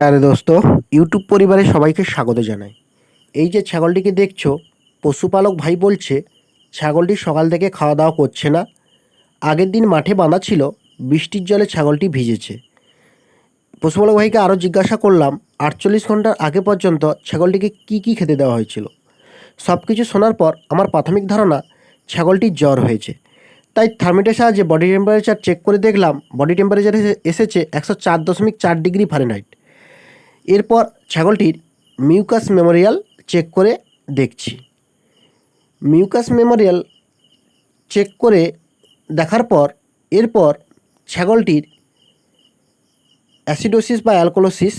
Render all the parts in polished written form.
আরে দোস্ত, ইউটিউব পরিবারে সবাইকে স্বাগত জানাই। এই যে ছাগলটিকে দেখছো, পশুপালক ভাই বলছে ছাগলটি সকাল থেকে খাওয়া দাওয়া করছে না। আগের দিন মাঠে বাঁধা ছিল, বৃষ্টির জলে ছাগলটি ভিজেছে। পশুপালক ভাইকে আরও জিজ্ঞাসা করলাম 48 ঘন্টার আগে পর্যন্ত ছাগলটিকে কি কি খেতে দেওয়া হয়েছিল। সব কিছু শোনার পর আমার প্রাথমিক ধারণা ছাগলটির জ্বর হয়েছে। তাই থার্মোমিটারের সাহায্যে বডি টেম্পারেচার চেক করে দেখলাম, বডি টেম্পারেচার এসেছে 104.4 ডিগ্রি ফারেনহাইট। এরপর ছাগলটির মিউকাস মেমোরিয়াল চেক করে দেখছি। মিউকাস মেমোরিয়াল চেক করে দেখার পর এরপর ছাগলটির অ্যাসিডোসিস বা অ্যালকোলোসিস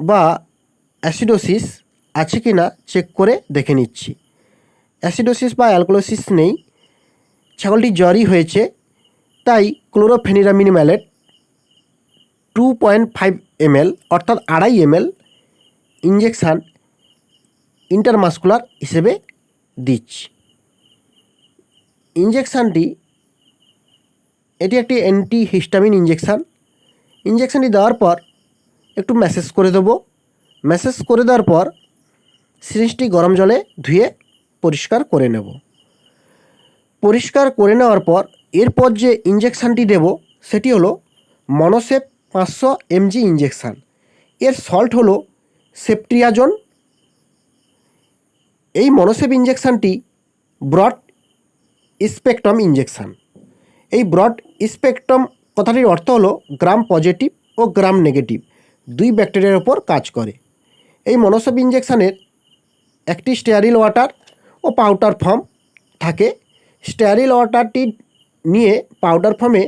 বা অ্যাসিডোসিস আছে কি না চেক করে দেখে নিচ্ছি। অ্যাসিডোসিস বা অ্যালকোলোসিস নেই, ছাগলটি জ্বরই হয়েছে। তাই ক্লোরোফেনিরামিন ম্যালেট 2.5 ml অর্থাৎ 2.5 ml ইঞ্জেকশান ইন্টারমাস্কুলার হিসেবে দিচ্ছি। ইঞ্জেকশানটি এটি একটি অ্যান্টিহিস্টামিন ইঞ্জেকশান। ইঞ্জেকশানটি দেওয়ার পর একটু ম্যাসেজ করে দেবো। ম্যাসেজ করে দেওয়ার পর সিরিঞ্জটি গরম জলে ধুয়ে পরিষ্কার করে নেব। পরিষ্কার করে নেওয়ার পর এরপর যে ইঞ্জেকশানটি দেব সেটি হলো মনোসেপ 500 mg ইঞ্জেকশান। এর সল্ট হলো সেপ্ট্রিয়াজোন। এই মনোসেপ ইঞ্জেকশানটি ব্রড স্পেকট্রাম ইঞ্জেকশান। এই ব্রড স্পেকট্রাম কথাটির অর্থ হলো গ্রাম পজিটিভ ও গ্রাম নেগেটিভ দুই ব্যাকটেরিয়ার ওপর কাজ করে। এই মনোসেপ ইঞ্জেকশানের একটি স্টেরিল ওয়াটার ও পাউডার ফর্ম থাকে। স্টেরিল ওয়াটারটি নিয়ে পাউডার ফর্মে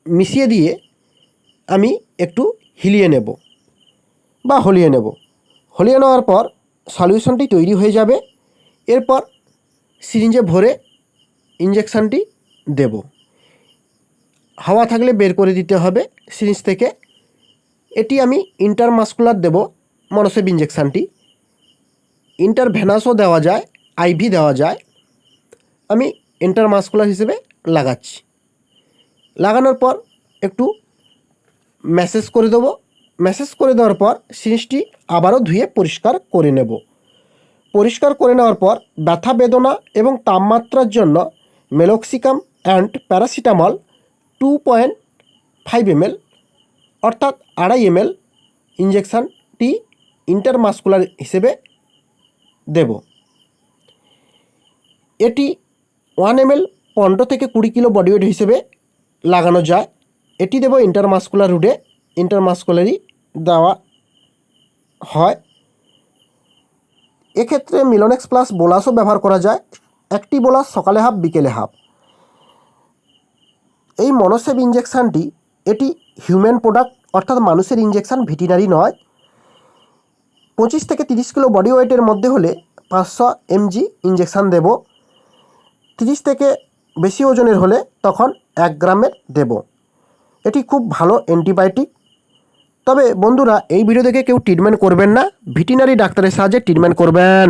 মিশিয়ে দিয়ে আমি একটু হলিয়ে নেব। হলিয়ে নেওয়ার পর সলিউশনটি তৈরি হয়ে যাবে। এরপর সিরিঞ্জে ভরে ইঞ্জেকশানটি দেব। হাওয়া থাকলে বের করে দিতে হবে সিরিঞ্জ থেকে। এটি আমি ইন্টারমাস্কুলার দেব। মনোসেপ ইঞ্জেকশানটি ইন্টারভেনাসও দেওয়া যায়, আইভি দেওয়া যায়। আমি ইন্টারমাস্কুলার হিসেবে লাগাচ্ছি। লাগানোর পর একটু ম্যাসেজ করে দেবো। ম্যাসেজ করে দেওয়ার পর সিরিঞ্জটি আবারও ধুয়ে পরিষ্কার করে নেব। পরিষ্কার করে নেওয়ার পর ব্যথা বেদনা এবং তাপমাত্রার জন্য মেলক্সিকাম অ্যান্ড প্যারাসিটামল 2.5 ml অর্থাৎ 2.5 ml ইঞ্জেকশানটি ইন্টারমাস্কুলার হিসেবে দেব। এটি 1 ml 15 থেকে 20 কিলো বডি ওয়েট হিসেবে লাগানো যায়। এটি দেব ইন্টারমাস্কুলার রুটে। ইন্টারমাস্কুলারই দেওয়া হয়। এক্ষেত্রে মিলোনেক্স প্লাস বোলাসও ব্যবহার করা যায়। একটি বোলাস সকালে হাফ, বিকেলে হাফ। এই মনোসেপ ইঞ্জেকশানটি এটি হিউম্যান প্রোডাক্ট অর্থাৎ মানুষের ইঞ্জেকশান, ভেটেরিনারি নয়। 25 থেকে 30 কিলো বডি ওয়েটের মধ্যে হলে 500 mg ইঞ্জেকশান দেব। 30 থেকে বেশি ওজনের হলে তখন 1 গ্রামের দেব। এটি খুব ভালো অ্যান্টিবায়োটিক। তবে বন্ধুরা, এই ভিডিও দেখে কেউ ট্রিটমেন্ট করবেন না, ভেটেরিনারি ডাক্তারের সাহায্যে ট্রিটমেন্ট করবেন।